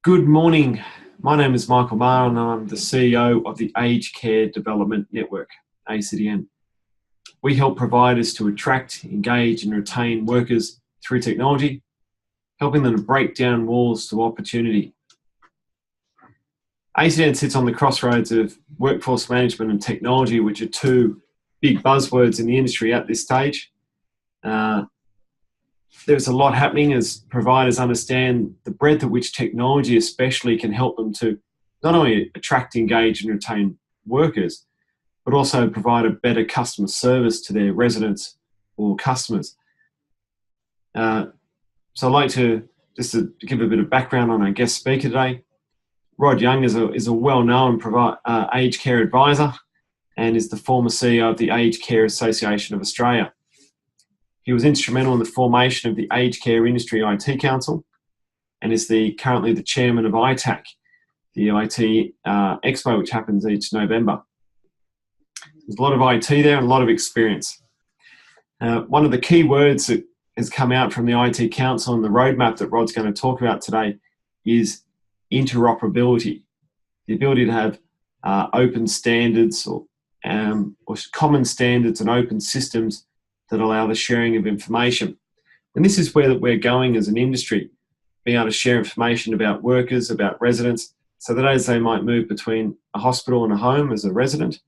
Good morning. My name is Michael Maher and I'm the CEO of the Aged Care Development Network, ACIITC. We help providers to attract, engage and retain workers through technology, helping them to break down walls to opportunity. ACIITC sits on the crossroads of workforce management and technology, which are two big buzzwords in the industry at this stage. There's a lot happening as providers understand the breadth at which technology especially can help them to not only attract, engage and retain workers, but also provide a better customer service to their residents or customers. So I'd like to give a bit of background on our guest speaker today. Rod Young is a well-known aged care advisor and is the former CEO of the Aged Care Association of Australia. He was instrumental in the formation of the Aged Care Industry IT Council and is currently the chairman of ITAC, the IT Expo, which happens each November. There's a lot of IT there and a lot of experience. One of the key words that has come out from the IT Council and the roadmap that Rod's going to talk about today is interoperability, the ability to have open standards or common standards and open systems that allow the sharing of information. And this is where we're going as an industry, being able to share information about workers, about residents, so that as they might move between a hospital and a home as a resident,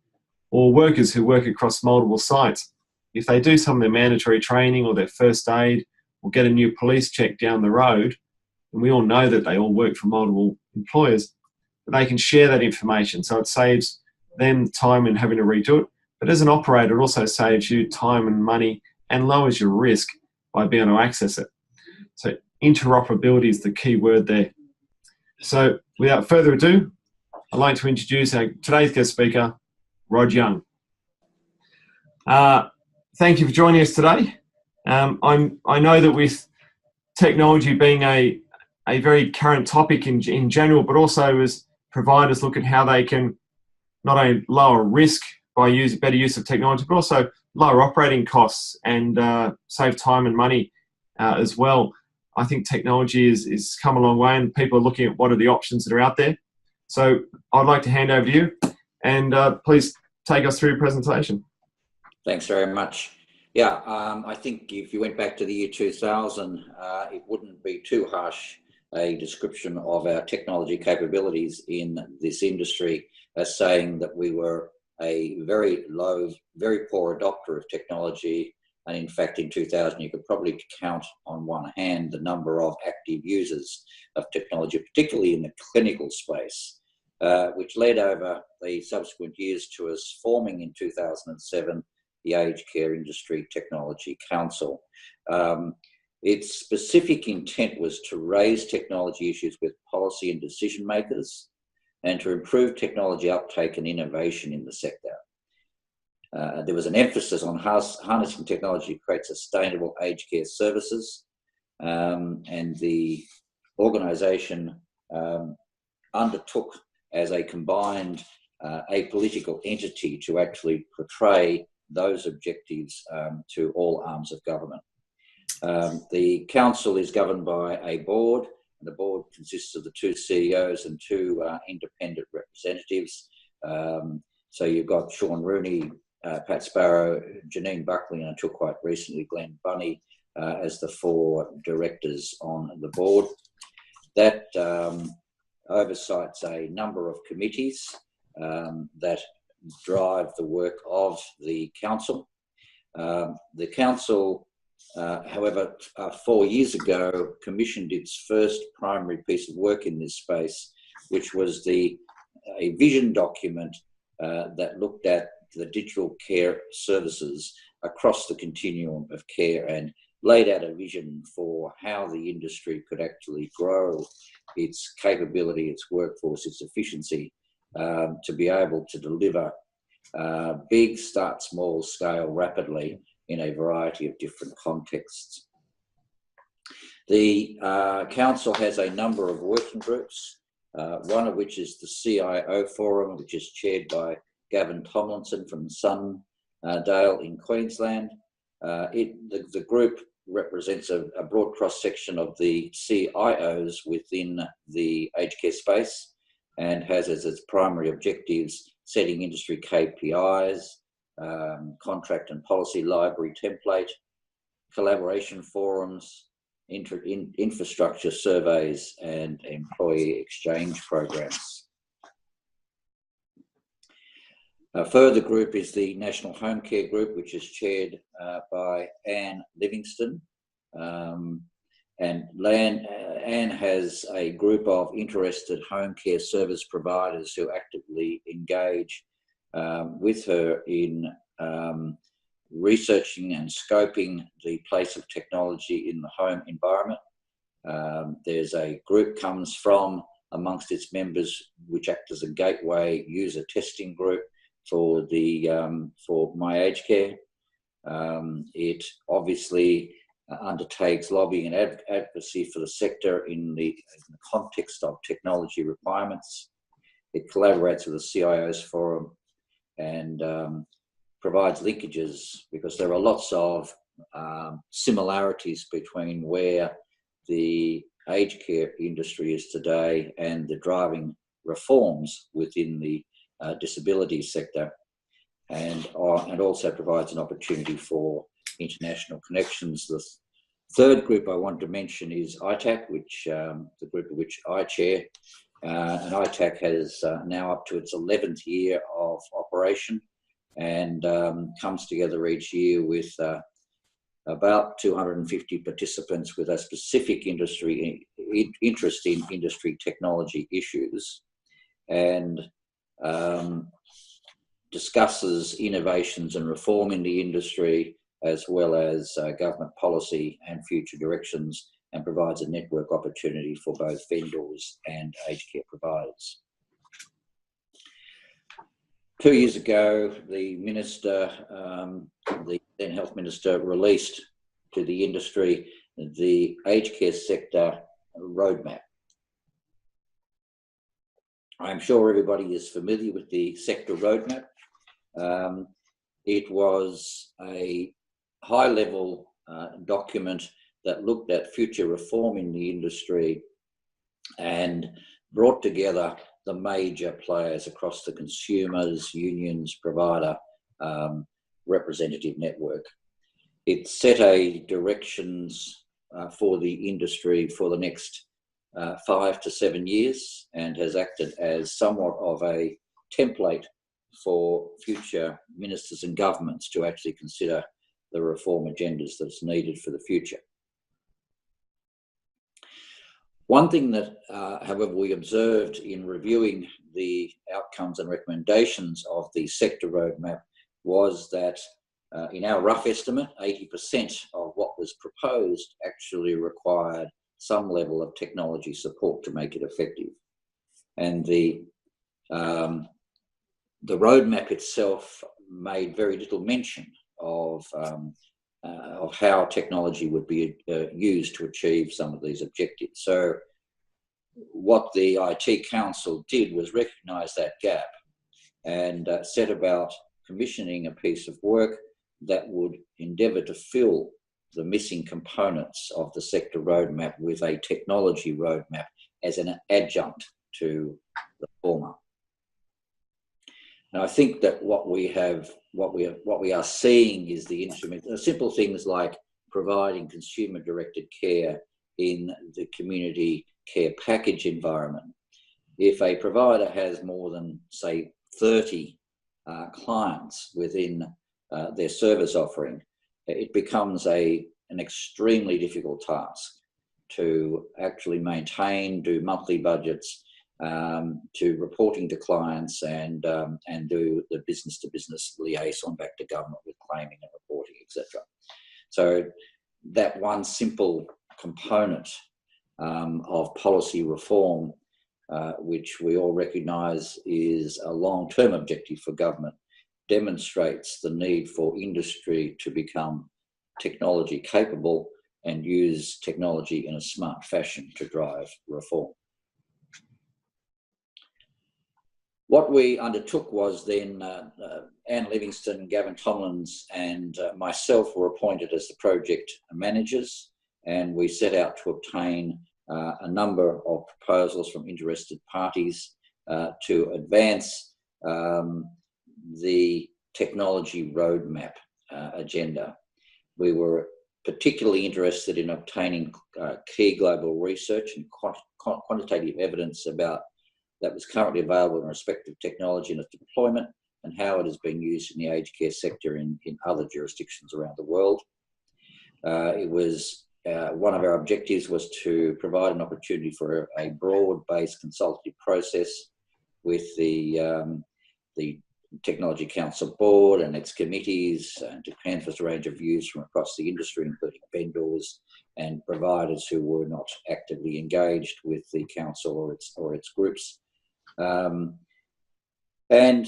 or workers who work across multiple sites, if they do some of their mandatory training or their first aid or get a new police check down the road, and we all know that they all work for multiple employers, they can share that information. So it saves them time in having to redo it. But as an operator, it also saves you time and money and lowers your risk by being able to access it. So interoperability is the key word there. So without further ado, I'd like to introduce today's guest speaker, Rod Young. Thank you for joining us today. I know that with technology being a very current topic in general, but also as providers look at how they can not only lower risk by better use of technology, but also lower operating costs and save time and money as well. I think technology is come a long way and people are looking at what are the options that are out there. So I'd like to hand over to you and please take us through your presentation. Thanks very much. Yeah, I think if you went back to the year 2000, it wouldn't be too harsh a description of our technology capabilities in this industry as saying that we were a very low, very poor adopter of technology. And in fact, in 2000, you could probably count on one hand the number of active users of technology, particularly in the clinical space, which led over the subsequent years to us forming in 2007 the Aged Care Industry Technology Council. Its specific intent was to raise technology issues with policy and decision makers and to improve technology uptake and innovation in the sector. There was an emphasis on harnessing technology to create sustainable aged care services, and the organisation undertook as a combined apolitical entity to actually portray those objectives to all arms of government. The council is governed by a board. The board consists of the two CEOs and two independent representatives. So you've got Sean Rooney, Pat Sparrow, Janine Buckley, and until quite recently, Glenn Bunny as the four directors on the board. That oversights a number of committees that drive the work of the council. The council however, 4 years ago, commissioned its first primary piece of work in this space, which was a vision document that looked at the digital care services across the continuum of care and laid out a vision for how the industry could actually grow its capability, its workforce, its efficiency to be able to deliver big, start small, scale rapidly in a variety of different contexts. The council has a number of working groups, one of which is the CIO Forum, which is chaired by Gavin Tomlinson from Sunnydale in Queensland. The group represents a broad cross-section of the CIOs within the aged care space and has as its primary objectives setting industry KPIs, contract and policy library template, collaboration forums, infrastructure surveys, and employee exchange programs. A further group is the National Home Care Group, which is chaired by Anne Livingston. And Anne has a group of interested home care service providers who actively engage with her in researching and scoping the place of technology in the home environment. There's a group comes from amongst its members which act as a gateway user testing group for the for My Aged Care. It obviously undertakes lobbying and advocacy for the sector in the context of technology requirements. It collaborates with the CIOs Forum and provides linkages, because there are lots of similarities between where the aged care industry is today and the driving reforms within the disability sector, and also provides an opportunity for international connections. The third group I want to mention is ITAC, which the group of which I chair, and ITAC has now up to its 11th year of operation, and comes together each year with about 250 participants with a specific interest in industry technology issues, and discusses innovations and reform in the industry, as well as government policy and future directions, and provides a network opportunity for both vendors and aged care providers. 2 years ago, the minister, the then health minister, released to the industry the aged care sector roadmap. I'm sure everybody is familiar with the sector roadmap. It was a high-level document that looked at future reform in the industry and brought together the major players across the consumers, unions, provider, representative network. It set a directions for the industry for the next 5 to 7 years, and has acted as somewhat of a template for future ministers and governments to actually consider the reform agendas that's needed for the future. One thing that, however, we observed in reviewing the outcomes and recommendations of the sector roadmap was that in our rough estimate, 80% of what was proposed actually required some level of technology support to make it effective. And the roadmap itself made very little mention of how technology would be used to achieve some of these objectives. So what the IT Council did was recognise that gap and set about commissioning a piece of work that would endeavour to fill the missing components of the sector roadmap with a technology roadmap as an adjunct to the former. And I think that what we are seeing is the instrument, simple things like providing consumer-directed care in the community care package environment. If a provider has more than, say, 30 clients within their service offering, it becomes an extremely difficult task to actually maintain, do monthly budgets, to reporting to clients, and do the business-to-business liaison back to government with claiming and reporting, etc. So that one simple component of policy reform, which we all recognise is a long-term objective for government, demonstrates the need for industry to become technology capable and use technology in a smart fashion to drive reform. What we undertook was then Anne Livingston, Gavin Tomlins and myself were appointed as the project managers, and we set out to obtain a number of proposals from interested parties to advance the technology roadmap agenda. We were particularly interested in obtaining key global research and quantitative evidence about that was currently available in respect of technology and its deployment and how it is being used in the aged care sector in other jurisdictions around the world. It was one of our objectives was to provide an opportunity for a broad-based consultative process with the Technology Council Board and its committees, and to canvass a range of views from across the industry, including vendors and providers who were not actively engaged with the council or its groups, and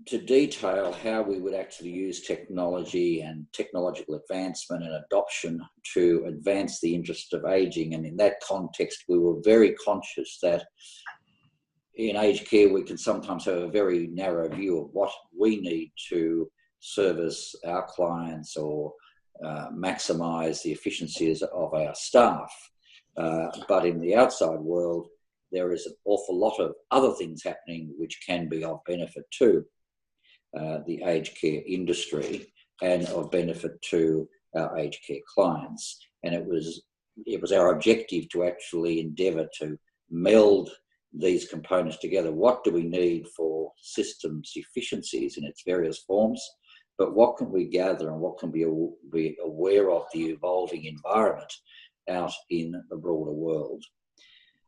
to detail how we would actually use technology and technological advancement and adoption to advance the interest of ageing. And in that context, we were very conscious that in aged care, we can sometimes have a very narrow view of what we need to service our clients or maximise the efficiencies of our staff. But in the outside world, there is an awful lot of other things happening which can be of benefit to the aged care industry and of benefit to our aged care clients. And it was our objective to actually endeavour to meld these components together. What do we need for systems efficiencies in its various forms? But what can we gather and what can we be aware of the evolving environment out in the broader world?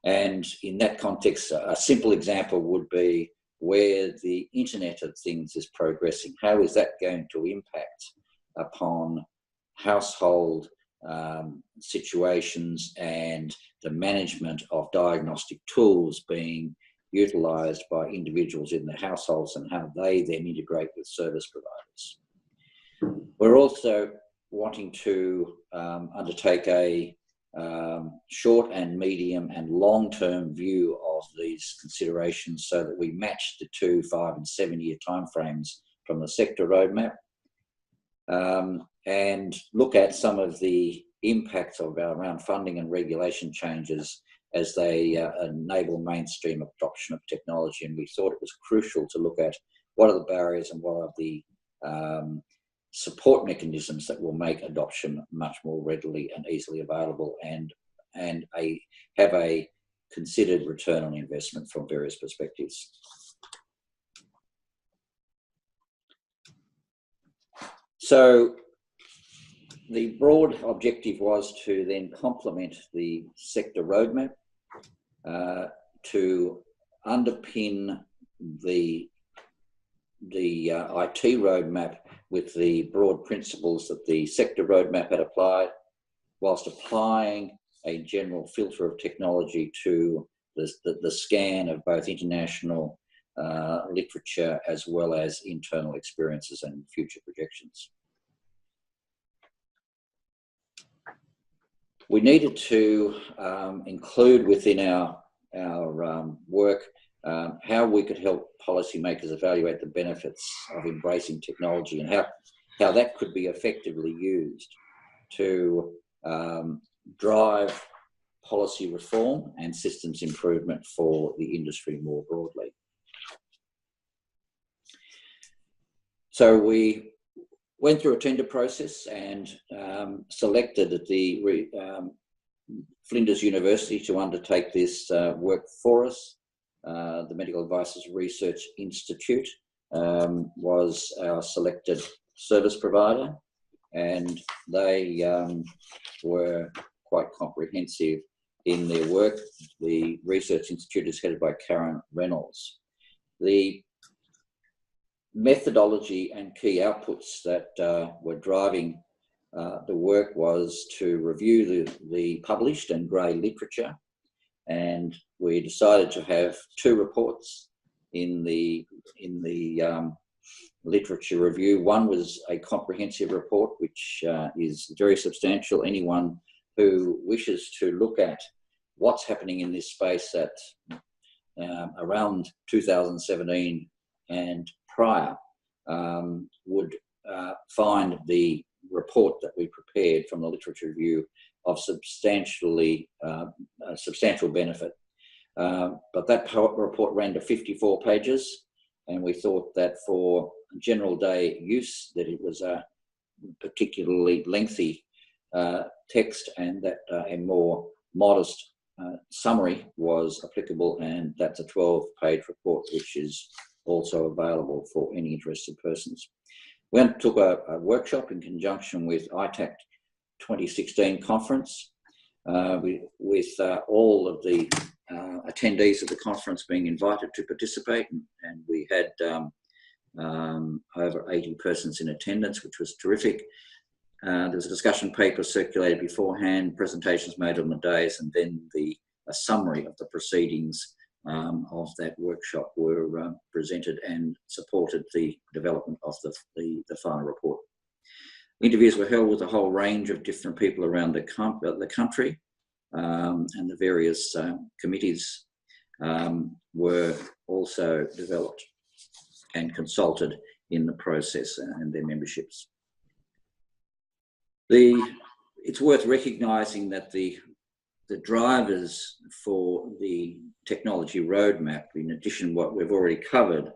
And in that context, a simple example would be where the Internet of Things is progressing. How is that going to impact upon household situations and the management of diagnostic tools being utilised by individuals in their households and how they then integrate with service providers? We're also wanting to undertake a short and medium and long-term view of these considerations so that we match the 2, 5 and 7 year timeframes from the sector roadmap, and look at some of the impacts around funding and regulation changes as they enable mainstream adoption of technology. And we thought it was crucial to look at what are the barriers and what are the support mechanisms that will make adoption much more readily and easily available, and have a considered return on investment from various perspectives. So the broad objective was to then complement the sector roadmap to underpin the IT roadmap with the broad principles that the sector roadmap had applied, whilst applying a general filter of technology to the scan of both international literature as well as internal experiences and future projections. We needed to include within our work how we could help policymakers evaluate the benefits of embracing technology and how that could be effectively used to drive policy reform and systems improvement for the industry more broadly. So we went through a tender process and selected the Flinders University to undertake this work for us. The Medical Advices Research Institute was our selected service provider, and they were quite comprehensive in their work. The Research Institute is headed by Karen Reynolds. The methodology and key outputs that were driving the work was to review the published and grey literature, and we decided to have 2 reports in the literature review. One was a comprehensive report, which is very substantial. Anyone who wishes to look at what's happening in this space at around 2017 and prior would find the report that we prepared from the literature review of substantial benefit. But that report ran to 54 pages, and we thought that for general day use that it was a particularly lengthy text, and that a more modest summary was applicable, and that's a 12-page report which is also available for any interested persons. We took a workshop in conjunction with ITAC 2016 conference with all of the attendees of the conference being invited to participate, and we had over 80 persons in attendance, which was terrific. There was a discussion paper circulated beforehand, presentations made on the days, and then a summary of the proceedings of that workshop were presented and supported the development of the final report. Interviews were held with a whole range of different people around the country, and the various committees were also developed and consulted in the process and their memberships. It's worth recognising that the drivers for the technology roadmap, in addition to what we've already covered,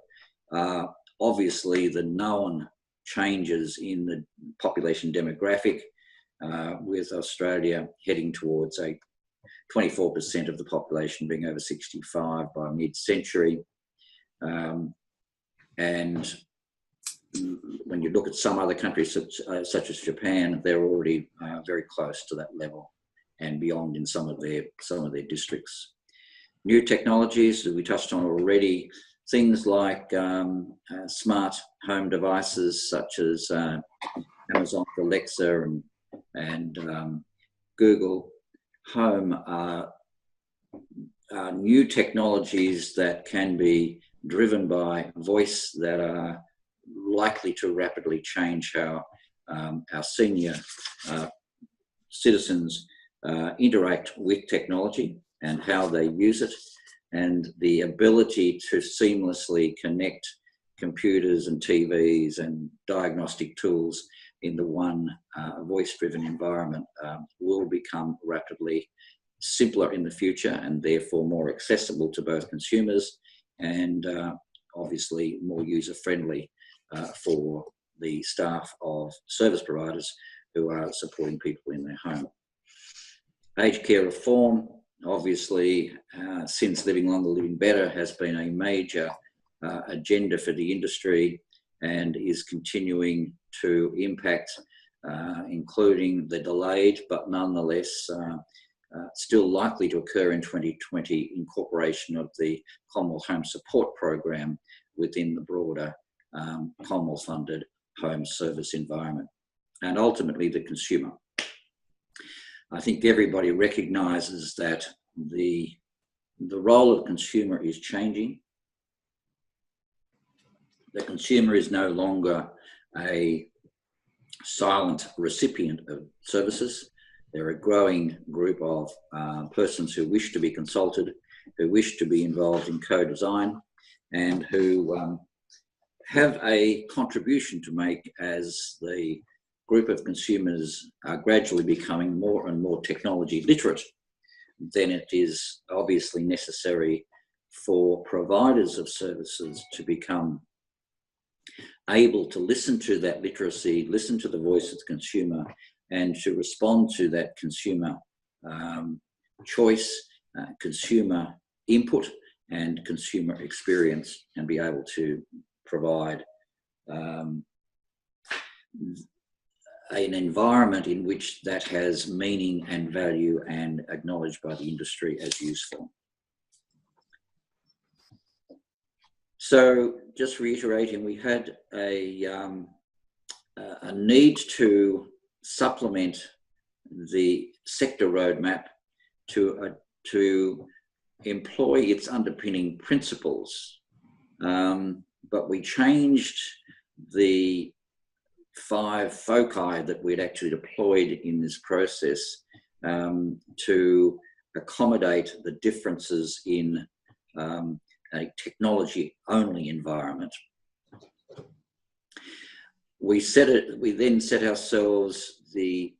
are obviously the known changes in the population demographic, with Australia heading towards a 24% of the population being over 65 by mid-century. And when you look at some other countries such as Japan, they're already very close to that level and beyond in some of their districts. New technologies that we touched on already, things like smart home devices such as Amazon Alexa and Google Home are new technologies that can be driven by voice that are likely to rapidly change how our senior citizens interact with technology and how they use it, and the ability to seamlessly connect computers and TVs and diagnostic tools in the one voice-driven environment will become rapidly simpler in the future, and therefore more accessible to both consumers and obviously more user-friendly for the staff of service providers who are supporting people in their home. Aged care reform, obviously, since Living Longer, Living Better has been a major agenda for the industry and is continuing to impact, including the delayed but nonetheless still likely to occur in 2020 incorporation of the Commonwealth Home Support Program within the broader Commonwealth-funded home service environment, and ultimately the consumer. I think everybody recognises that the role of consumer is changing. The consumer is no longer a silent recipient of services. They're a growing group of persons who wish to be consulted, who wish to be involved in co-design, and who have a contribution to make as the group of consumers are gradually becoming more and more technology literate. Then it is obviously necessary for providers of services to become able to listen to that literacy, listen to the voice of the consumer, and to respond to that consumer choice, consumer input, and consumer experience, and be able to provide an environment in which that has meaning and value and acknowledged by the industry as useful. So just reiterating, we had a need to supplement the sector roadmap to employ its underpinning principles, but we changed the 5 foci that we'd actually deployed in this process to accommodate the differences in a technology-only environment. We then set ourselves the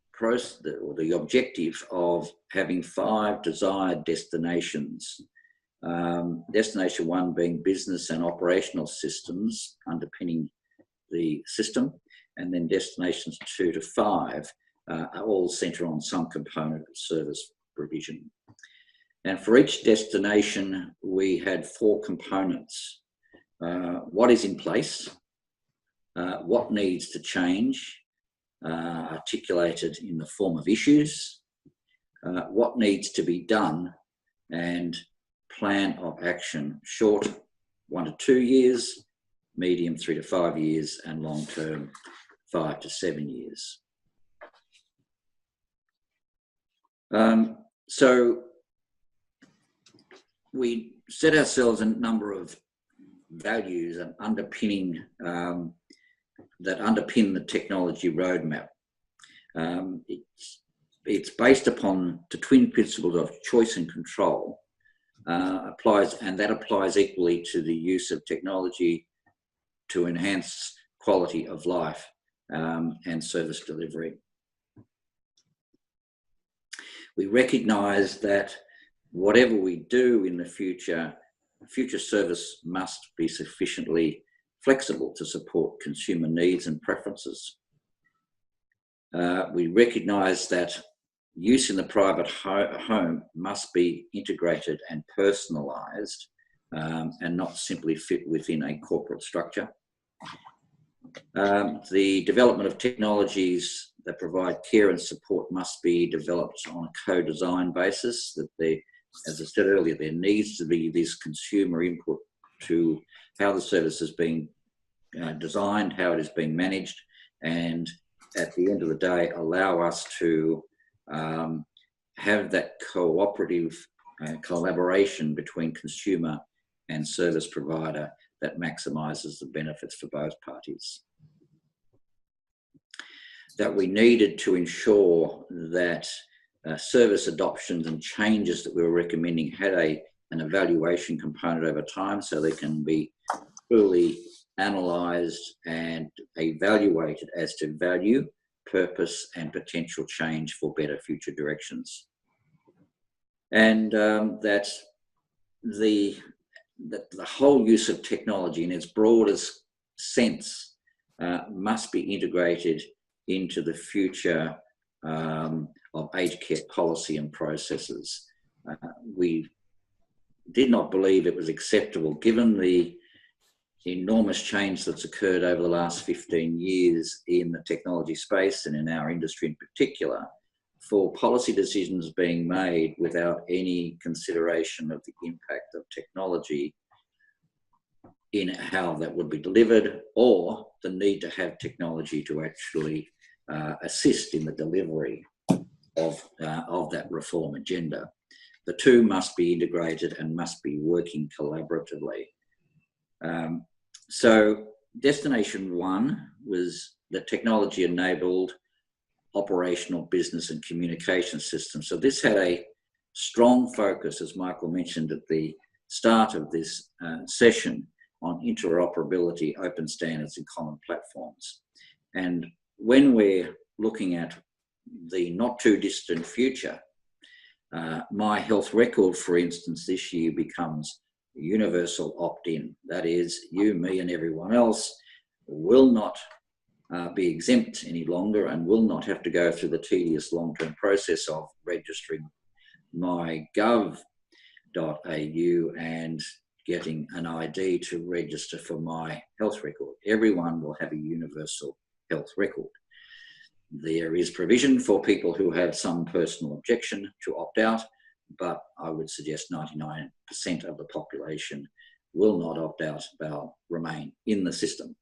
objective of having 5 desired destinations. Destination 1 being business and operational systems underpinning the system, and then destinations 2 to 5 all centre on some component of service provision. And for each destination, we had 4 components. What is in place, what needs to change, articulated in the form of issues, what needs to be done, and plan of action, short 1 to 2 years, medium 3 to 5 years, and long term 5 to 7 years. So we set ourselves a number of values and underpinning that underpin the technology roadmap. It's based upon the twin principles of choice and control, and that applies equally to the use of technology to enhance quality of life and service delivery. We recognise that whatever we do in the future service must be sufficiently flexible to support consumer needs and preferences. We recognise that use in the private home must be integrated and personalised and not simply fit within a corporate structure. The development of technologies that provide care and support must be developed on a co-design basis. As I said earlier, there needs to be this consumer input to how the service is being designed, how it is being managed, and at the end of the day, allow us to have that cooperative collaboration between consumer and service provider that maximises the benefits for both parties. That we needed to ensure that service adoptions and changes that we were recommending had an evaluation component over time, so they can be fully analysed and evaluated as to value, purpose and potential change for better future directions. And that the whole use of technology in its broadest sense must be integrated into the future of aged care policy and processes. We did not believe it was acceptable, given the enormous change that's occurred over the last 15 years in the technology space and in our industry in particular, for policy decisions being made without any consideration of the impact of technology in how that would be delivered, or the need to have technology to actually assist in the delivery of that reform agenda. The two must be integrated and must be working collaboratively. So destination 1 was the technology-enabled operational business and communication system. So this had a strong focus, as Michael mentioned at the start of this session, on interoperability, open standards and common platforms. And when we're looking at the not too distant future, My Health Record, for instance, this year becomes universal opt-in. That is, you, me and everyone else will not be exempt any longer and will not have to go through the tedious long-term process of registering mygov.au and getting an ID to register for My Health Record. Everyone will have a universal health record. There is provision for people who have some personal objection to opt out, but I would suggest 99% of the population will not opt out, they'll remain in the system.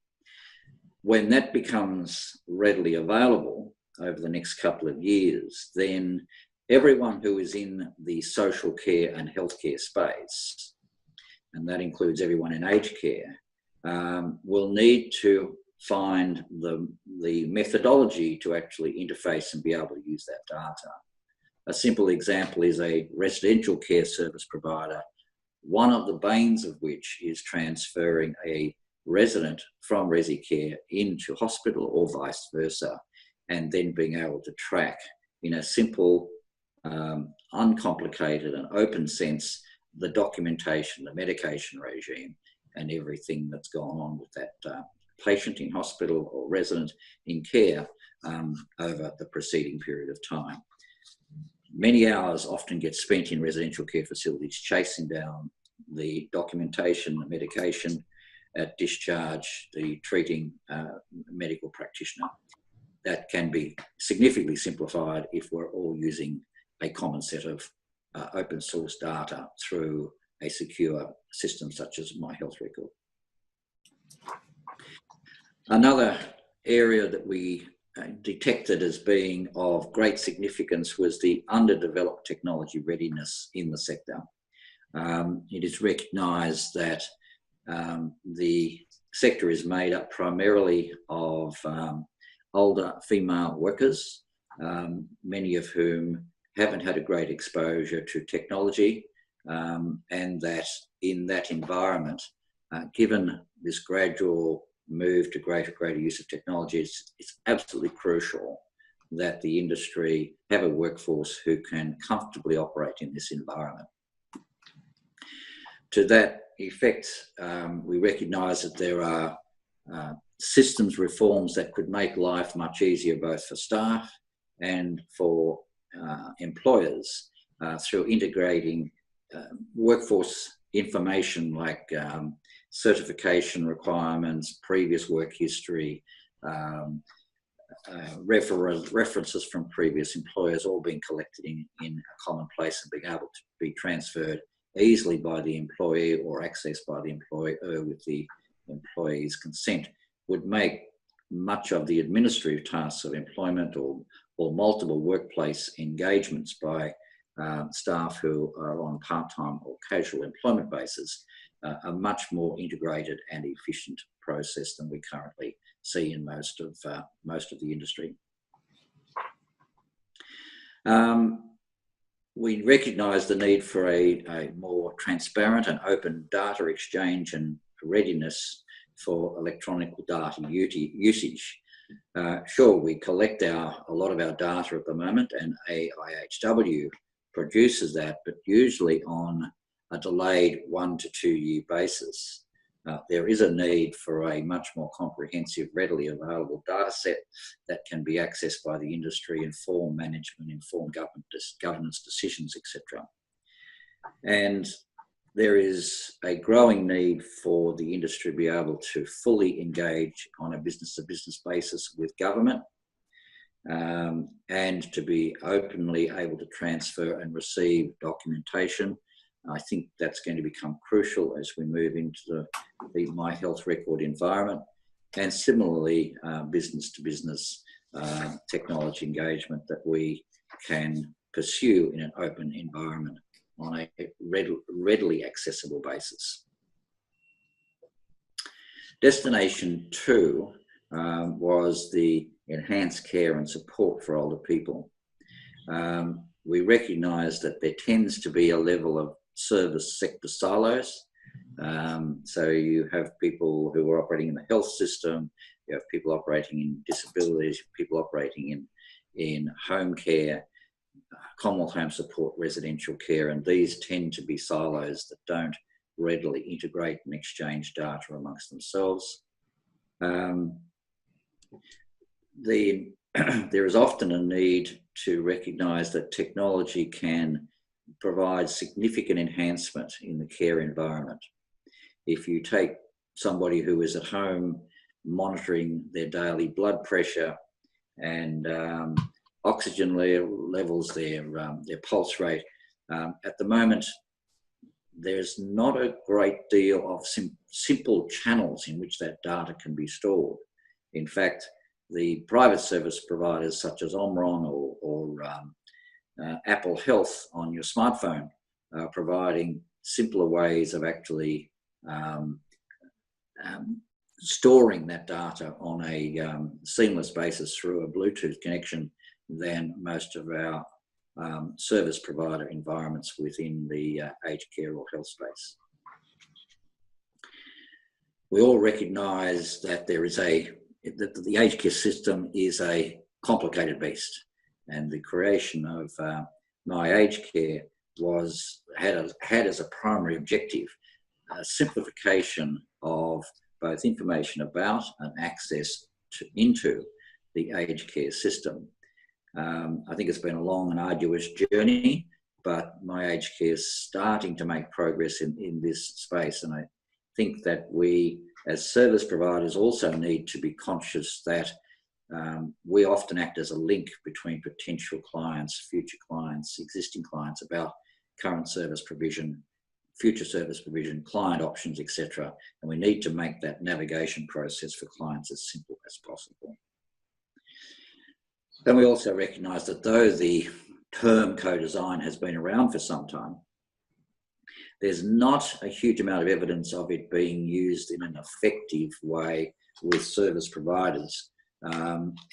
When that becomes readily available over the next couple of years, then everyone who is in the social care and healthcare space, and that includes everyone in aged care, will need to find the methodology to actually interface and be able to use that data. A simple example is a residential care service provider one of the banes of which is transferring a resident from ResiCare into hospital or vice versa, and then being able to track in a simple, uncomplicated and open sense the documentation, the medication regime, and everything that's gone on with that patient in hospital or resident in care over the preceding period of time. Many hours often get spent in residential care facilities chasing down the documentation, the medication, at discharge, the treating medical practitioner. That can be significantly simplified if we're all using a common set of open source data through a secure system such as My Health Record. Another area that we detected as being of great significance was the underdeveloped technology readiness in the sector. It is recognised that the sector is made up primarily of older female workers, many of whom haven't had a great exposure to technology, and that in that environment, given this gradual move to greater use of technology, it's absolutely crucial that the industry have a workforce who can comfortably operate in this environment. To that effect, we recognise that there are systems reforms that could make life much easier both for staff and for employers through integrating workforce information like certification requirements, previous work history, references from previous employers, all being collected in a common place and being able to be transferred easily by the employee or accessed by the employer with the employee's consent, would make much of the administrative tasks of employment or multiple workplace engagements by staff who are on part-time or casual employment basis a much more integrated and efficient process than we currently see in most of the industry. We recognise the need for a more transparent and open data exchange and readiness for electronic data usage. Sure, we collect a lot of our data at the moment, and AIHW produces that, but usually on a delayed 1 to 2 year basis. There is a need for a much more comprehensive, readily available data set that can be accessed by the industry, inform management, inform governance decisions, etc. And there is a growing need for the industry to be able to fully engage on a business-to-business basis with government, and to be openly able to transfer and receive documentation. I think that's going to become crucial as we move into the My Health Record environment, and similarly business-to-business technology engagement that we can pursue in an open environment on a readily accessible basis. Destination 2 was the enhanced care and support for older people. We recognise that there tends to be a level of service sector silos. So you have people who are operating in the health system, you have people operating in disabilities, people operating in home care, Commonwealth home support, residential care, and these tend to be silos that don't readily integrate and exchange data amongst themselves. There is often a need to recognise that technology can provide significant enhancement in the care environment. If you take somebody who is at home monitoring their daily blood pressure and oxygen levels, their pulse rate, at the moment there's not a great deal of simple channels in which that data can be stored. In fact, the private service providers such as Omron or Apple Health on your smartphone are providing simpler ways of actually storing that data on a seamless basis through a Bluetooth connection than most of our service provider environments within the aged care or health space. We all recognise that that the aged care system is a complicated beast, and the creation of My Aged Care had as a primary objective simplification of both information about and access into the aged care system. I think it's been a long and arduous journey, but My Aged Care is starting to make progress in this space, and I think that we as service providers also need to be conscious that we often act as a link between potential clients, future clients, existing clients about current service provision, future service provision, client options, etc. And we need to make that navigation process for clients as simple as possible. And we also recognise that though the term co-design has been around for some time, there's not a huge amount of evidence of it being used in an effective way with service providers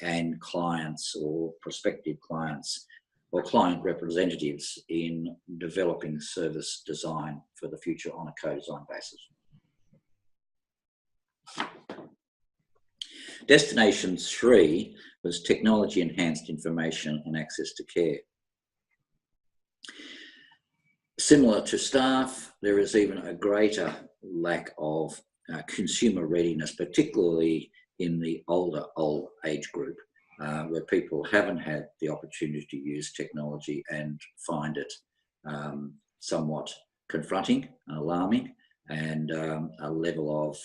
and clients or prospective clients or client representatives in developing service design for the future on a co-design basis. Destination 3 was technology enhanced information and access to care. Similar to staff, there is even a greater lack of consumer readiness, particularly in the older old age group, where people haven't had the opportunity to use technology and find it somewhat confronting and alarming, and a level of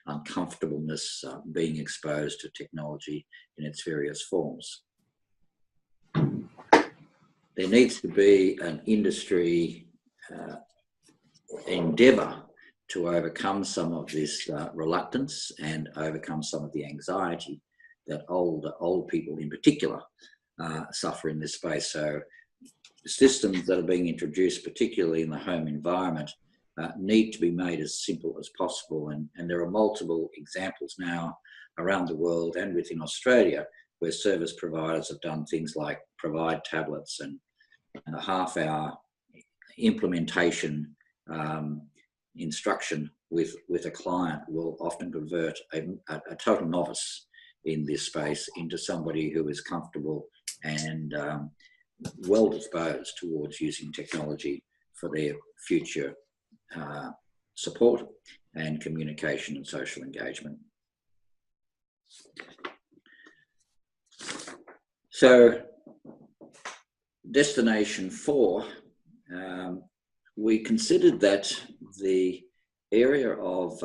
uncomfortableness being exposed to technology in its various forms. There needs to be an industry endeavour to overcome some of this reluctance and overcome some of the anxiety that old people in particular suffer in this space. So systems that are being introduced, particularly in the home environment, need to be made as simple as possible. And there are multiple examples now around the world and within Australia where service providers have done things like provide tablets, and a half-hour implementation instruction with a client will often convert a total novice in this space into somebody who is comfortable and well disposed towards using technology for their future support and communication and social engagement. So, Destination 4, we considered that the area of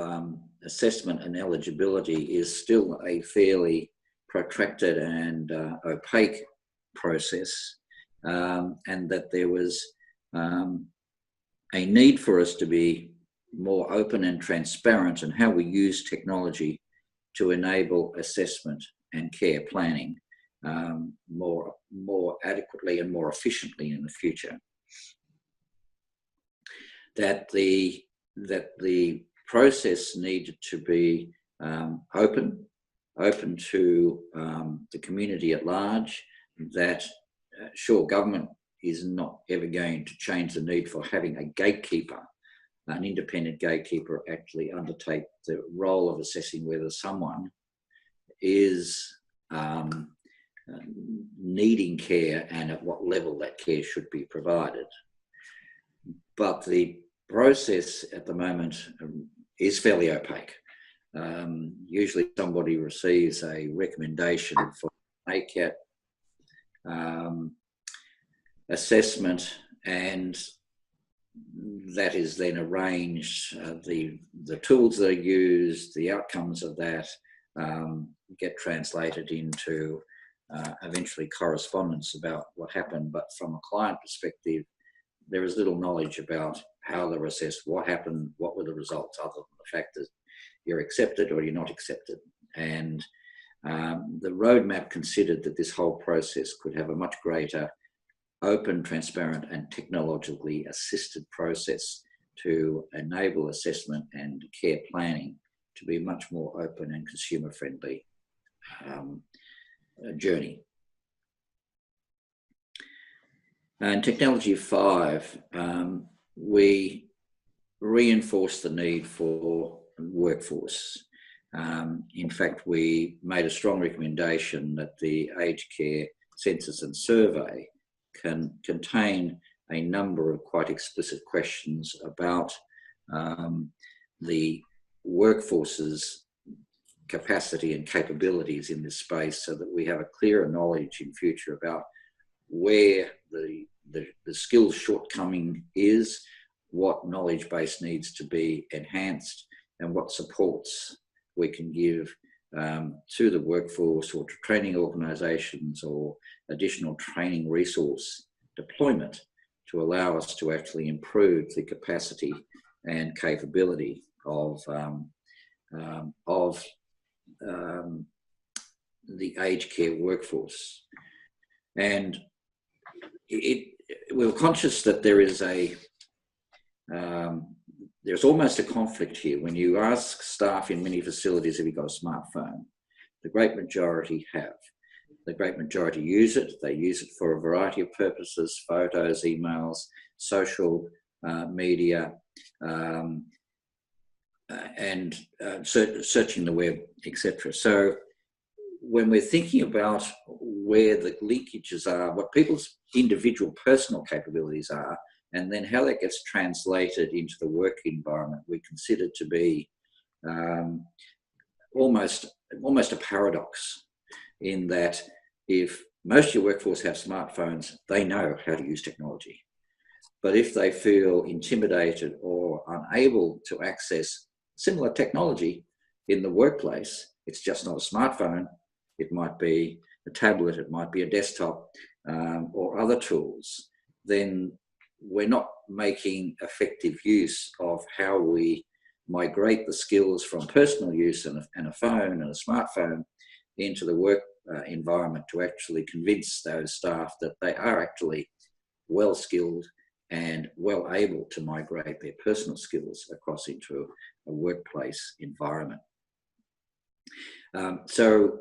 assessment and eligibility is still a fairly protracted and opaque process, and that there was a need for us to be more open and transparent in how we use technology to enable assessment and care planning more adequately and more efficiently in the future. That the process needed to be open to the community at large, that sure, government is not ever going to change the need for having a gatekeeper, an independent gatekeeper, actually undertake the role of assessing whether someone is needing care and at what level that care should be provided. But the process at the moment is fairly opaque. Usually somebody receives a recommendation for ACIITC assessment, and that is then arranged. The tools that are used, the outcomes of that get translated into eventually correspondence about what happened. But from a client perspective, there is little knowledge about how they're assessed, what happened, what were the results, other than the fact that you're accepted or you're not accepted. And the roadmap considered that this whole process could have a much greater open, transparent and technologically assisted process to enable assessment and care planning to be a much more open and consumer friendly journey. And technology 5, we reinforce the need for workforce. In fact, we made a strong recommendation that the aged care census and survey can contain a number of quite explicit questions about the workforce's capacity and capabilities in this space, so that we have a clearer knowledge in future about where the skills shortcoming is, what knowledge base needs to be enhanced, and what supports we can give to the workforce or to training organisations or additional training resource deployment to allow us to actually improve the capacity and capability of the aged care workforce. And we're conscious that there's almost a conflict here. When you ask staff in many facilities, have you got a smartphone? The great majority have. The great majority use it. They use it for a variety of purposes: photos, emails, social media, and searching the web, etc. So when we're thinking about where the linkages are, what people's individual personal capabilities are, and then how that gets translated into the work environment, we consider to be almost a paradox, in that if most of your workforce have smartphones, they know how to use technology. But if they feel intimidated or unable to access similar technology in the workplace, it's just not a smartphone. It might be a tablet, it might be a desktop, or other tools. Then we're not making effective use of how we migrate the skills from personal use and a phone and a smartphone into the work environment to actually convince those staff that they are actually well skilled and well able to migrate their personal skills across into a workplace environment. So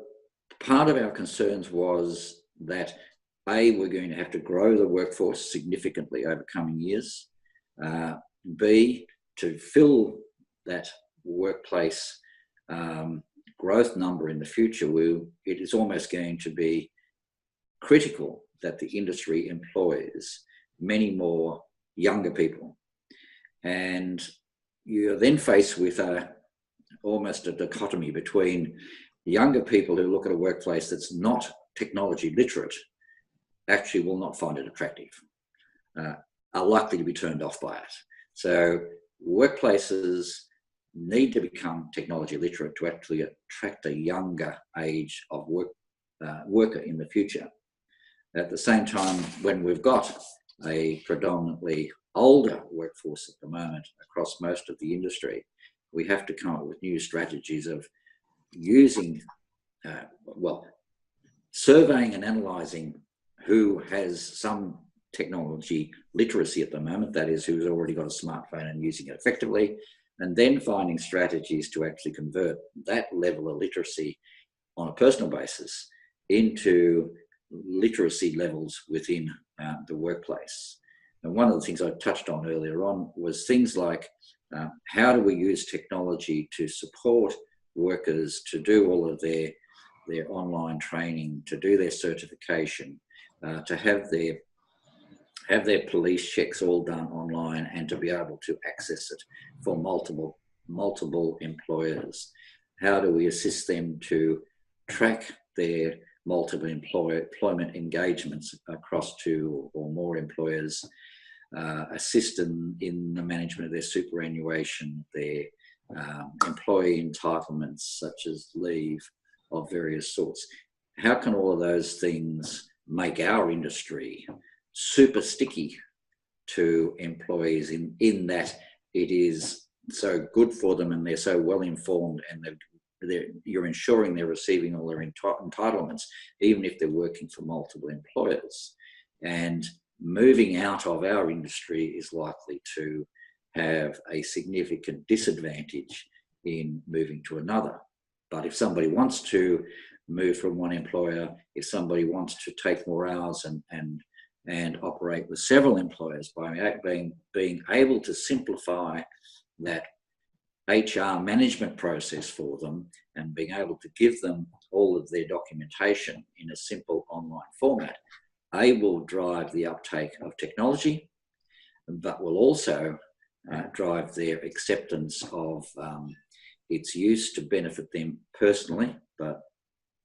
part of our concerns was that we're going to have to grow the workforce significantly over coming years. B, to fill that workplace growth number in the future, it is almost going to be critical that the industry employs many more younger people. And you're then faced with almost a dichotomy between younger people who look at a workplace that's not technology literate, actually will not find it attractive, are likely to be turned off by it. So workplaces need to become technology literate to actually attract a younger age of worker in the future. At the same time, when we've got a predominantly older workforce at the moment across most of the industry, we have to come up with new strategies of using, surveying and analysing who has some technology literacy at the moment, that is, who's already got a smartphone and using it effectively, and then finding strategies to actually convert that level of literacy on a personal basis into literacy levels within the workplace. And one of the things I touched on earlier on was things like how do we use technology to support workers to do all of their online training, to do their certification, to have their police checks all done online, and to be able to access it for multiple employers. How do we assist them to track their multiple employment engagements across 2 or more employers, assist them in the management of their superannuation, their employee entitlements such as leave of various sorts? How can all of those things make our industry super sticky to employees in that it is so good for them and they're so well informed, and you're ensuring they're receiving all their entitlements, even if they're working for multiple employers? And moving out of our industry is likely to have a significant disadvantage in moving to another. But if somebody wants to move from one employer, if somebody wants to take more hours and and operate with several employers by being able to simplify that HR management process for them and being able to give them all of their documentation in a simple online format, will drive the uptake of technology, but will also drive their acceptance of its use to benefit them personally, but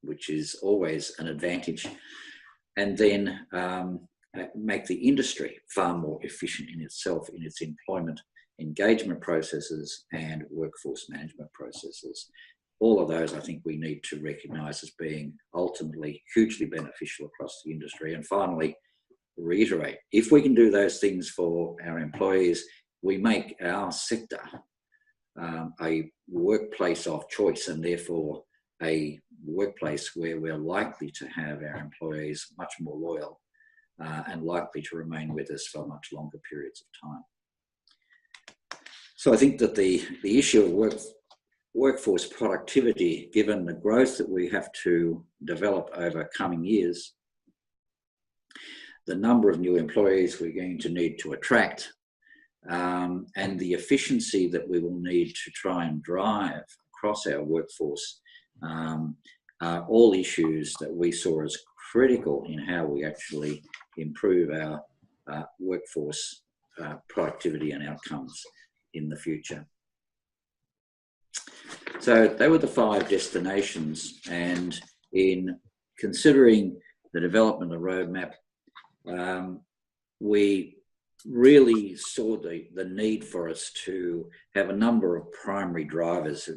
which is always an advantage, and then make the industry far more efficient in itself, in its employment engagement processes and workforce management processes. All of those I think we need to recognise as being ultimately hugely beneficial across the industry. And finally, reiterate, if we can do those things for our employees, we make our sector a workplace of choice, and therefore a workplace where we're likely to have our employees much more loyal and likely to remain with us for much longer periods of time. So I think that the issue of workforce productivity, given the growth that we have to develop over coming years, the number of new employees we're going to need to attract, and the efficiency that we will need to try and drive across our workforce, are all issues that we saw as critical in how we actually improve our workforce productivity and outcomes in the future. So they were the 5 destinations, and in considering the development of the roadmap, we really saw the need for us to have a number of primary drivers.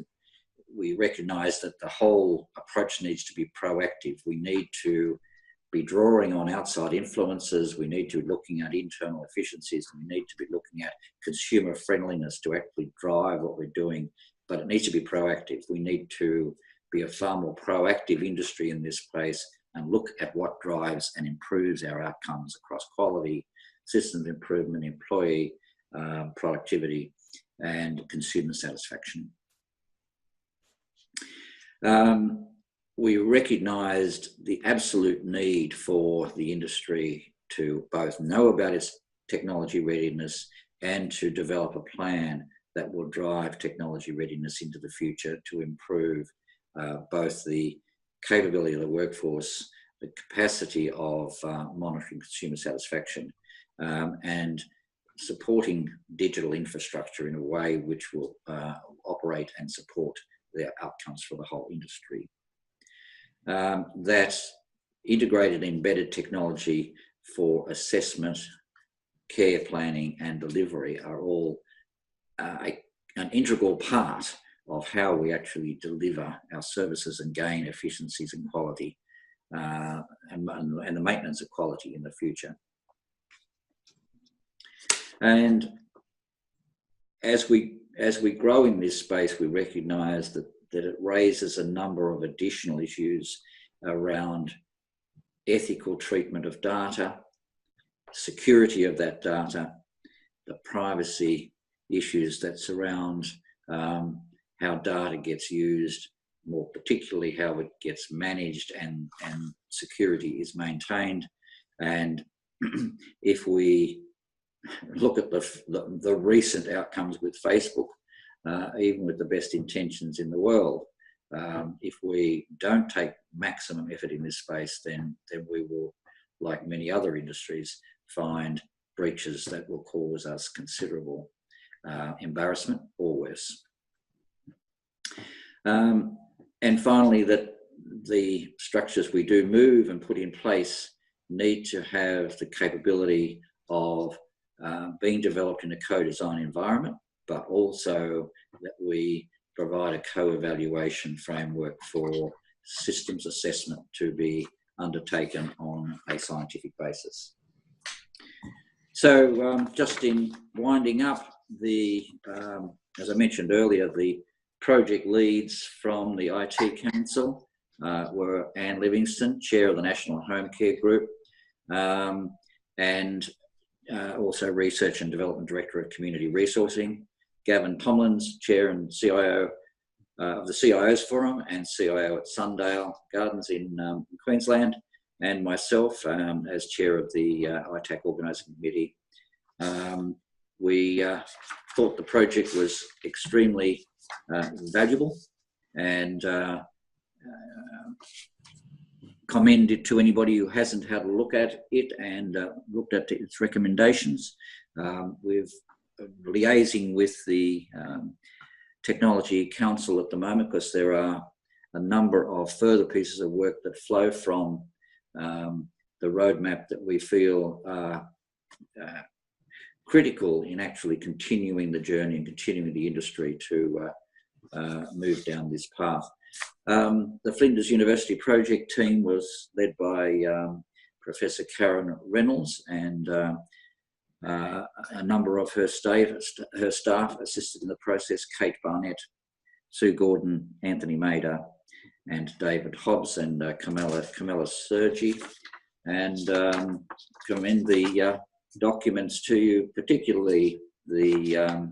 We recognise that the whole approach needs to be proactive. We need to be drawing on outside influences. We need to be looking at internal efficiencies. We need to be looking at consumer friendliness to actually drive what we're doing, but it needs to be proactive. We need to be a far more proactive industry in this place and look at what drives and improves our outcomes across quality, systems improvement, employee productivity, and consumer satisfaction. We recognised the absolute need for the industry to both know about its technology readiness and to develop a plan that will drive technology readiness into the future to improve both the capability of the workforce, the capacity of monitoring consumer satisfaction, and supporting digital infrastructure in a way which will operate and support their outcomes for the whole industry. That integrated embedded technology for assessment, care planning and delivery are all an integral part of how we actually deliver our services and gain efficiencies and quality and the maintenance of quality in the future. And as we grow in this space, we recognise that it raises a number of additional issues around ethical treatment of data, security of that data, the privacy issues that surround how data gets used, more particularly how it gets managed and security is maintained. And if we look at the recent outcomes with Facebook, even with the best intentions in the world, if we don't take maximum effort in this space, then we will, like many other industries, find breaches that will cause us considerable embarrassment or worse. And finally, that the structures we do move and put in place need to have the capability of being developed in a co-design environment, but also that we provide a co-evaluation framework for systems assessment to be undertaken on a scientific basis. So just in winding up, as I mentioned earlier, the project leads from the IT Council were Anne Livingston, Chair of the National Home Care Group, and also Research and Development Director of Community Resourcing, Gavin Tomlins, Chair and CIO of the CIO's Forum and CIO at Sundale Gardens in Queensland, and myself as chair of the ITAC Organising Committee, we thought the project was extremely valuable, and commend it to anybody who hasn't had a look at it and looked at its recommendations. We've liaising with the Technology Council at the moment, because there are a number of further pieces of work that flow from the roadmap that we feel are critical in actually continuing the journey and continuing the industry to move down this path. The Flinders University project team was led by Professor Karen Reynolds, and a number of her staff assisted in the process: Kate Barnett, Sue Gordon, Anthony Mader, and David Hobbs, and Camilla Sergi. And commend the documents to you, particularly the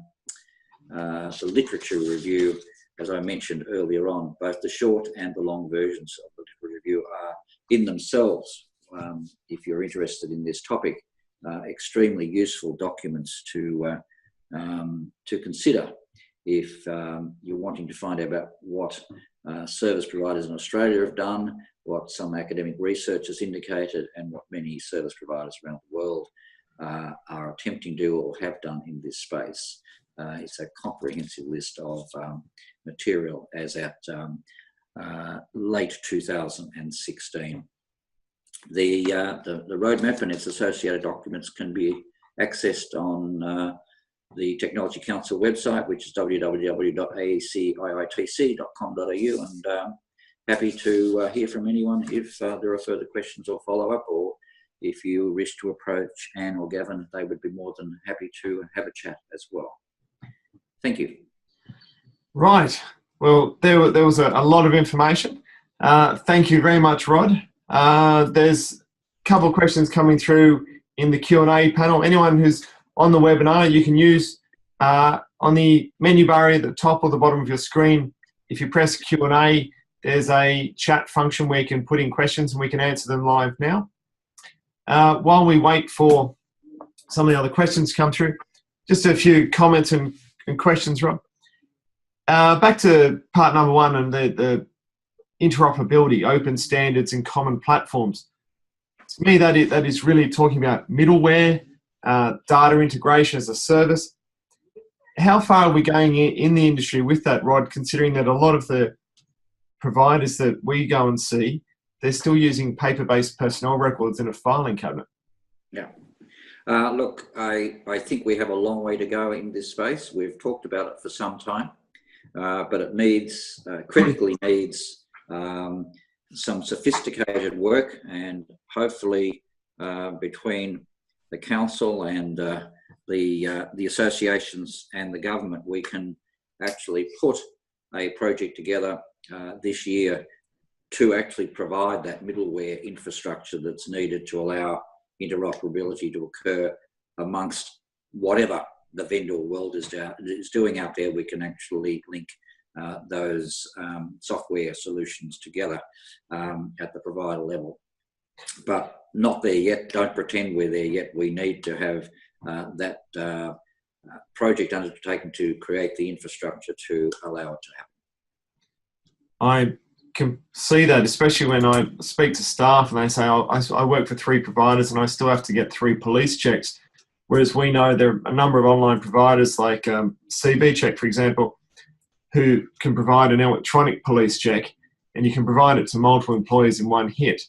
literature review. As I mentioned earlier on, both the short and the long versions of the literature review are in themselves, if you're interested in this topic, extremely useful documents to consider if you're wanting to find out about what service providers in Australia have done, what some academic research has indicated, and what many service providers around the world are attempting to do or have done in this space. It's a comprehensive list of material as at late 2016. The roadmap and its associated documents can be accessed on the Technology Council website, which is www.aciitc.com.au, and happy to hear from anyone if there are further questions or follow-up, or if you wish to approach Anne or Gavin, they would be more than happy to have a chat as well. Thank you. Right. Well, there was a lot of information. Thank you very much, Rod. There's a couple of questions coming through in the Q&A panel. Anyone who's on the webinar, you can use on the menu bar at the top or the bottom of your screen. If you press Q&A, there's a chat function where you can put in questions and we can answer them live now. While we wait for some of the other questions to come through, just a few comments and questions, Rob. Back to part number one and the interoperability, open standards and common platforms. To me, that is really talking about middleware, data integration as a service. How far are we going in the industry with that, Rod, considering that a lot of the providers that we go and see, they're still using paper-based personnel records in a filing cabinet? Yeah. Look, I think we have a long way to go in this space. We've talked about it for some time, but it needs, critically needs, some sophisticated work, and hopefully between the council and the associations and the government, we can actually put a project together this year to actually provide that middleware infrastructure that's needed to allow interoperability to occur amongst whatever the vendor world is doing out there. We can actually link those software solutions together at the provider level. But not there yet. Don't pretend we're there yet. We need to have that project undertaken to create the infrastructure to allow it to happen. I can see that, especially when I speak to staff and they say, oh, I work for 3 providers and I still have to get 3 police checks. Whereas we know there are a number of online providers like CB Check, for example, who can provide an electronic police check, and you can provide it to multiple employees in one hit.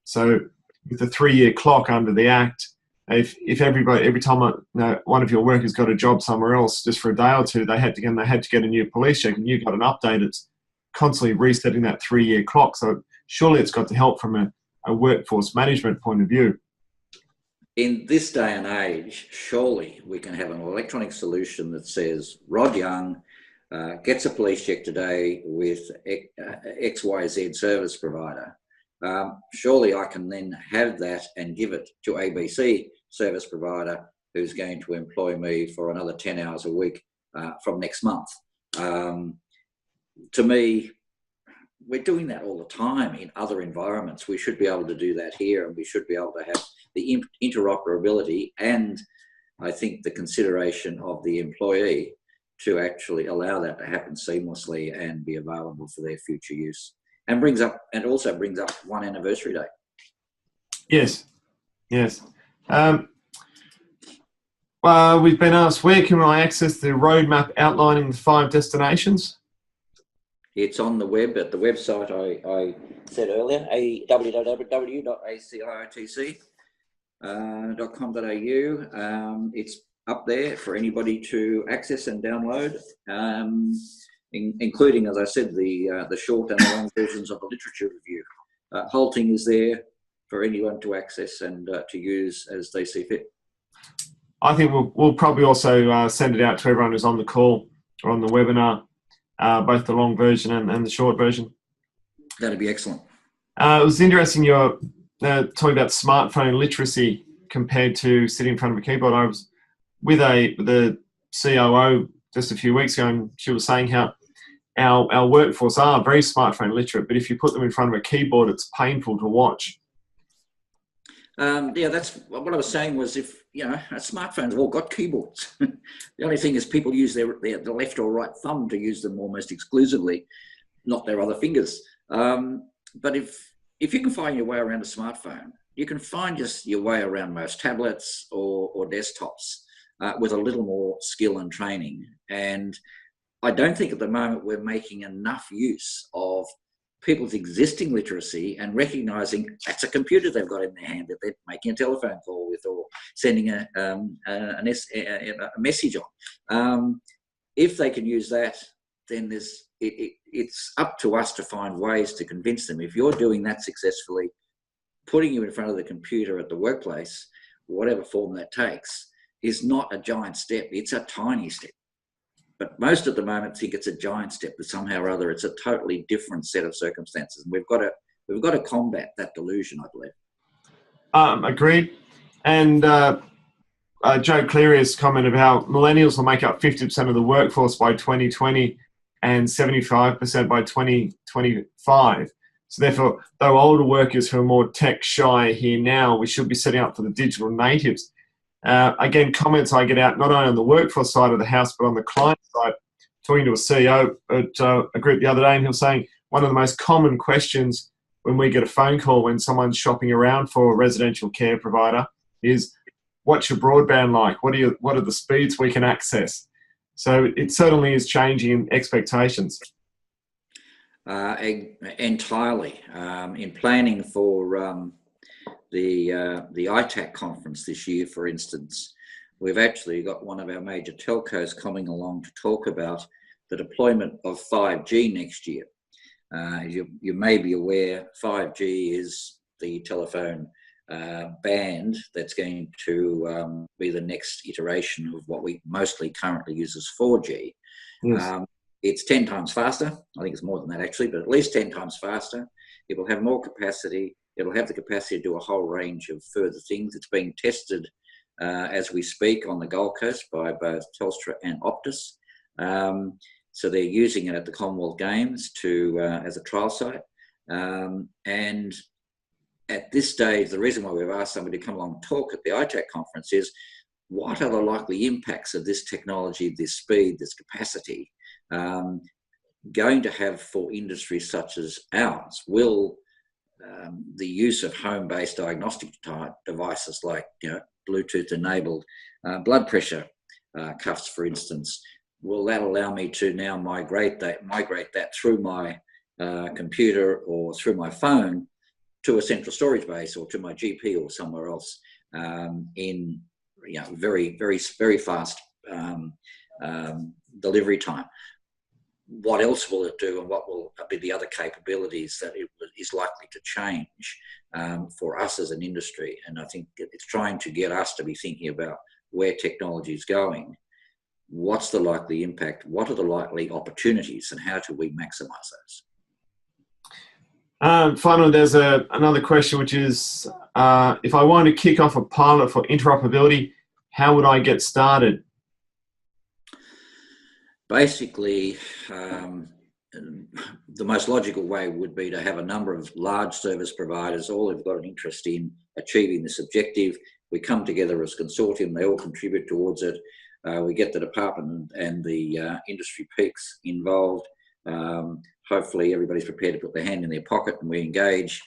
So with the 3-year clock under the Act, if every time one of your workers got a job somewhere else just for a day or two, they had to get a new police check, and you got an update. It's constantly resetting that 3-year clock. So surely it's got to help from a workforce management point of view. In this day and age, surely we can have an electronic solution that says Rod Young gets a police check today with XYZ service provider. Surely I can then have that and give it to ABC service provider, who's going to employ me for another 10 hours a week from next month. To me, we're doing that all the time in other environments. We should be able to do that here, and we should be able to have the interoperability and I think the consideration of the employee to actually allow that to happen seamlessly and be available for their future use. And also brings up one anniversary date. Yes, yes. We've been asked, where can I access the roadmap outlining the 5 destinations? It's on the web at the website I said earlier, www.aciitc.com.au. It's up there for anybody to access and download, including, as I said, the short and the long versions of the literature review. Halting is there for anyone to access and to use as they see fit. I think we'll probably also send it out to everyone who's on the call or on the webinar, both the long version and the short version. That'd be excellent. It was interesting you're talking about smartphone literacy compared to sitting in front of a keyboard. I was with the COO just a few weeks ago, and she was saying how our workforce are very smartphone literate, but if you put them in front of a keyboard, it's painful to watch. Yeah, that's what I was saying. Was if smartphones have all got keyboards. The only thing is people use the left or right thumb to use them almost exclusively, not their other fingers. But if you can find your way around a smartphone, you can find just your way around most tablets or desktops with a little more skill and training. And I don't think at the moment we're making enough use of people's existing literacy and recognising that's a computer they've got in their hand that they're making a telephone call with or sending a message on. If they can use that, then it's up to us to find ways to convince them. If you're doing that successfully, putting you in front of the computer at the workplace, whatever form that takes, is not a giant step. It's a tiny step. But most at the moment think it's a giant step, but somehow or other it's a totally different set of circumstances. And we've got to combat that delusion, I believe. Agreed. And Joe Cleary's comment about millennials will make up 50% of the workforce by 2020 and 75% by 2025. So therefore, though older workers who are more tech shy here now, we should be setting up for the digital natives. Again, comments I get out not only on the workforce side of the house, but on the client side. Talking to a CEO at a group the other day, and he was saying one of the most common questions when we get a phone call when someone's shopping around for a residential care provider is, what's your broadband like? What are the speeds we can access? So it certainly is changing expectations. Entirely. In planning for the ITAC conference this year, for instance, we've actually got one of our major telcos coming along to talk about the deployment of 5G next year. You may be aware 5G is the telephone band that's going to be the next iteration of what we mostly currently use as 4G. Yes. It's 10 times faster. I think it's more than that actually, but at least 10 times faster. It will have more capacity. It'll have the capacity to do a whole range of further things. It's being tested as we speak on the Gold Coast by both Telstra and Optus. So they're using it at the Commonwealth Games as a trial site. And at this stage, the reason why we've asked somebody to come along and talk at the ITAC conference is, what are the likely impacts of this technology, this speed, this capacity going to have for industries such as ours? Will the use of home-based diagnostic type devices like Bluetooth-enabled blood pressure cuffs, for instance, will that allow me to now migrate that through my computer or through my phone to a central storage base or to my GP or somewhere else in very, very, very fast delivery time? What else will it do, and what will be the other capabilities that it is likely to change for us as an industry? And I think it's trying to get us to be thinking about where technology is going. What's the likely impact? What are the likely opportunities, and how do we maximise those? Finally, there's another question, which is, if I want to kick off a pilot for interoperability, how would I get started? Basically, the most logical way would be to have a number of large service providers, all have got an interest in achieving this objective. We come together as a consortium, they all contribute towards it. We get the department and the industry peaks involved. Hopefully everybody's prepared to put their hand in their pocket, and we engage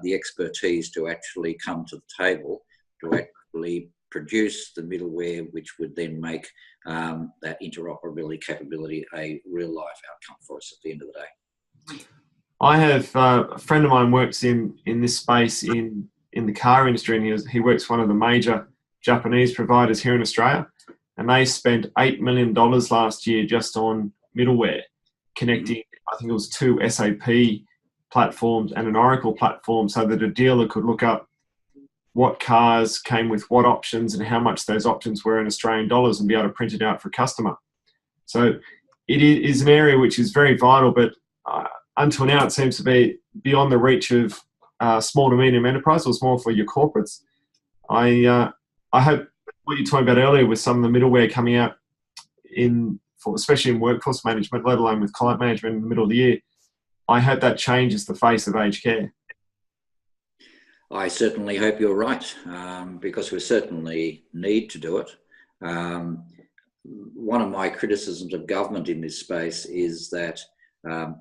the expertise to actually come to the table to actually produce the middleware, which would then make that interoperability capability a real life outcome for us at the end of the day. I have a friend of mine works in this space in the car industry, and he works for one of the major Japanese providers here in Australia, and they spent $8 million last year just on middleware, connecting, I think it was 2 SAP platforms and an Oracle platform, so that a dealer could look up what cars came with what options and how much those options were in Australian dollars and be able to print it out for a customer. So it is an area which is very vital, but until now it seems to be beyond the reach of small to medium enterprise, or it's more for your corporates. I hope what you're talking about earlier with some of the middleware coming out especially in workforce management, let alone with client management in the middle of the year, I hope that changes the face of aged care. I certainly hope you're right, because we certainly need to do it. One of my criticisms of government in this space is that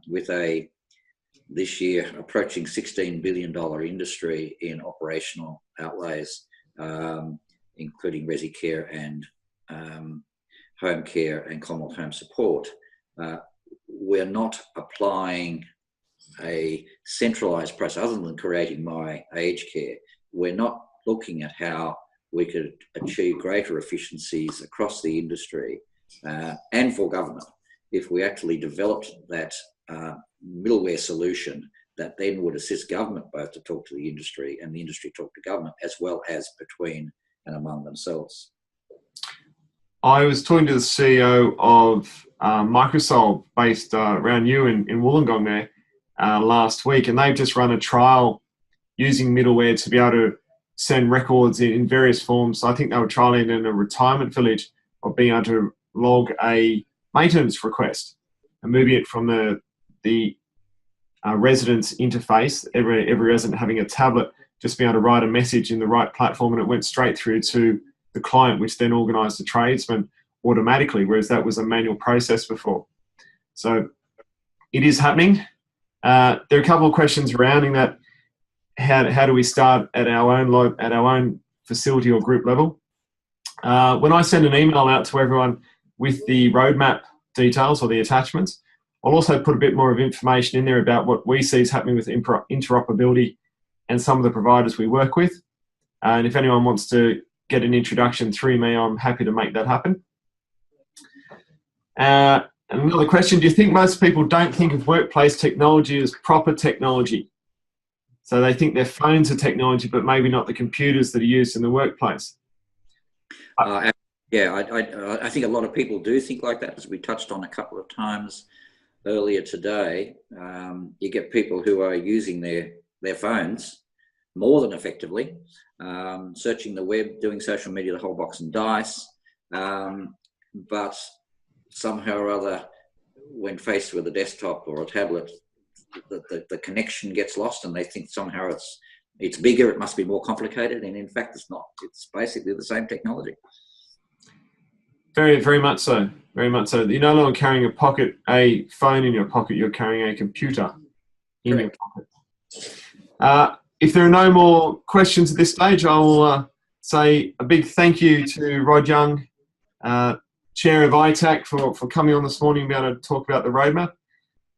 with this year approaching $16 billion industry in operational outlays, including resi care and home care and Commonwealth home support, we're not applying a centralised process other than creating my aged care. We're not looking at how we could achieve greater efficiencies across the industry and for government if we actually developed that middleware solution that then would assist government both to talk to the industry and the industry talk to government, as well as between and among themselves. I was talking to the CEO of Microsoft based around you in Wollongong there last week, and they've just run a trial using middleware to be able to send records in various forms. I think they were trialing in a retirement village of being able to log a maintenance request and moving it from the resident's interface, every resident having a tablet, just being able to write a message in the right platform, and it went straight through to the client, which then organised the tradesman automatically, whereas that was a manual process before. So it is happening. There are a couple of questions surrounding that. How do we start at our own facility or group level? When I send an email out to everyone with the roadmap details or the attachments, I'll also put a bit more of information in there about what we see is happening with interoperability and some of the providers we work with. And if anyone wants to get an introduction through me, I'm happy to make that happen. Another question, do you think most people don't think of workplace technology as proper technology? So they think their phones are technology, but maybe not the computers that are used in the workplace. Yeah, I think a lot of people do think like that, as we touched on a couple of times earlier today. You get people who are using their phones more than effectively, searching the web, doing social media, the whole box and dice, but somehow or other, when faced with a desktop or a tablet, the connection gets lost, and they think somehow it's bigger, it must be more complicated, and in fact it's not. It's basically the same technology. Very, very much so. Very much so. You're no longer carrying a phone in your pocket, you're carrying a computer in your pocket. If there are no more questions at this stage, I'll say a big thank you to Rod Young, Chair of ITAC, for coming on this morning and being able to talk about the roadmap.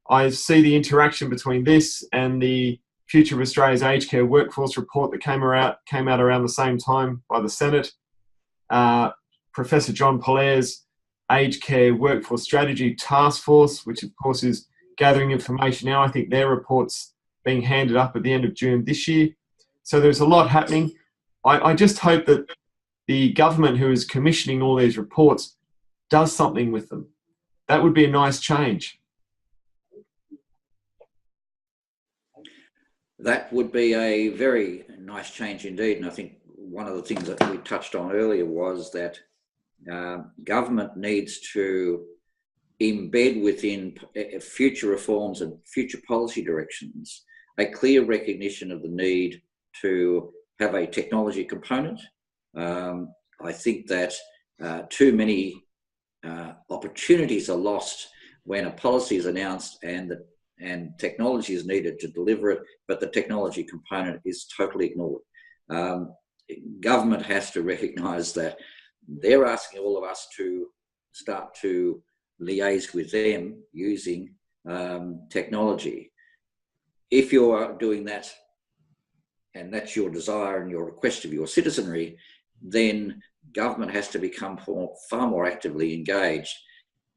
I see the interaction between this and the Future of Australia's Aged Care Workforce report that came out around the same time by the Senate. Professor John Pollaire's Aged Care Workforce Strategy Task Force, which of course is gathering information now. I think their report's being handed up at the end of June this year. So there's a lot happening. I just hope that the government who is commissioning all these reports does something with them. That would be a nice change. That would be a very nice change indeed. And I think one of the things that we touched on earlier was that government needs to embed within future reforms and future policy directions a clear recognition of the need to have a technology component. I think that too many opportunities are lost when a policy is announced and technology is needed to deliver it, but the technology component is totally ignored. Government has to recognise that they're asking all of us to start to liaise with them using technology. If you're doing that, and that's your desire and your request of your citizenry, then government has to become far more actively engaged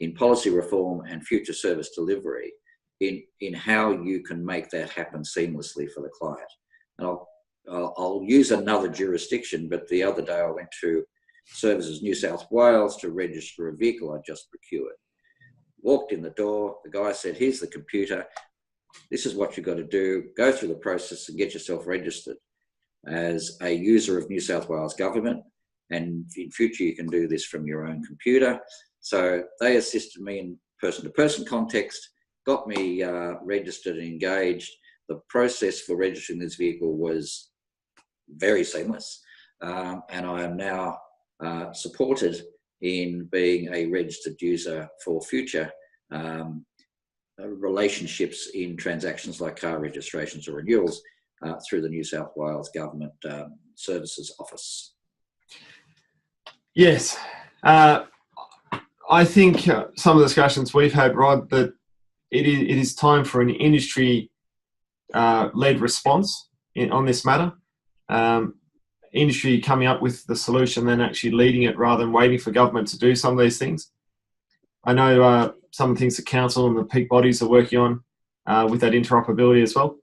in policy reform and future service delivery in how you can make that happen seamlessly for the client. And I'll use another jurisdiction, but the other day I went to Services New South Wales to register a vehicle I just procured. Walked in the door, the guy said, here's the computer, this is what you've got to do, go through the process and get yourself registered as a user of New South Wales government, and in future you can do this from your own computer. So they assisted me in person-to-person context, got me registered and engaged. The process for registering this vehicle was very seamless, and I am now supported in being a registered user for future relationships in transactions like car registrations or renewals through the New South Wales Government Services Office. Yes. I think some of the discussions we've had, Rod, that it is time for an industry-led response on this matter. Industry coming up with the solution, then actually leading it rather than waiting for government to do some of these things. I know some of the things the council and the peak bodies are working on with that interoperability as well.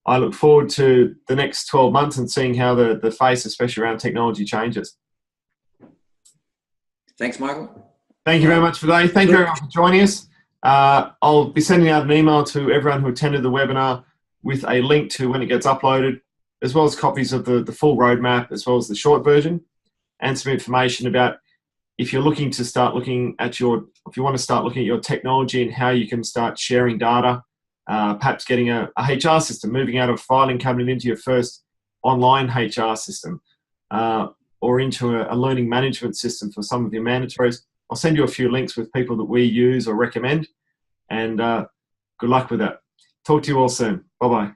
I look forward to the next 12 months and seeing how the face, especially around technology, changes. Thanks, Michael. Thank you very much for today. Thank you very much for joining us. I'll be sending out an email to everyone who attended the webinar with a link to when it gets uploaded, as well as copies of the full roadmap, as well as the short version, and some information about if you're looking to start looking at if you want to start looking at your technology and how you can start sharing data, perhaps getting a HR system, moving out of a filing cabinet into your first online HR system, or into a learning management system for some of your mandatories. I'll send you a few links with people that we use or recommend, and good luck with that. Talk to you all soon. Bye-bye.